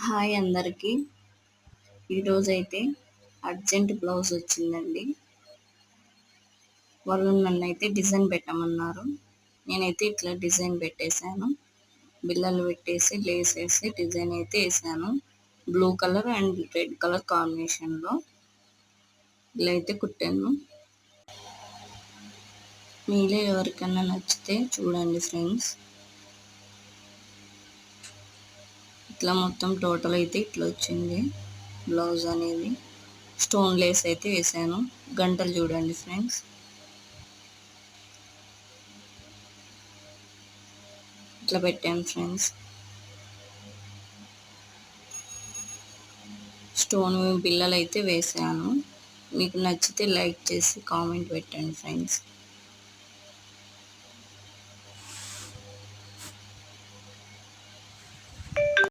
Hi అందరికీ. ఈరోజైతే urgent blouse వచ్చిందండి. వాళ్ళు నన్నైతే డిజైన్ పెట్టమన్నారు. నేనైతే ఇట్లా డిజైన్ పెట్టేశాను. బిళ్ళలు పెట్టేసి లేస్ వేసి డిజైన్ అయితే వేసాను. Blue colour and red colour కాంబినేషన్లో ఇలా అయితే కుట్టాను. మీలో ఎవరికన్నా నచ్చితే చూడండి ఫ్రెండ్స్. ఇట్లా మొత్తం టోటల్ అయితే ఇట్లా వచ్చింది బ్లౌజ్ అనేది. స్టోన్ లేస్ అయితే వేసాను. గంటలు చూడండి ఫ్రెండ్స్. ఇట్లా పెట్టాను ఫ్రెండ్స్. స్టోన్ బిళ్ళలు అయితే వేసాను. మీకు నచ్చితే లైక్ చేసి కామెంట్ పెట్టండి ఫ్రెండ్స్.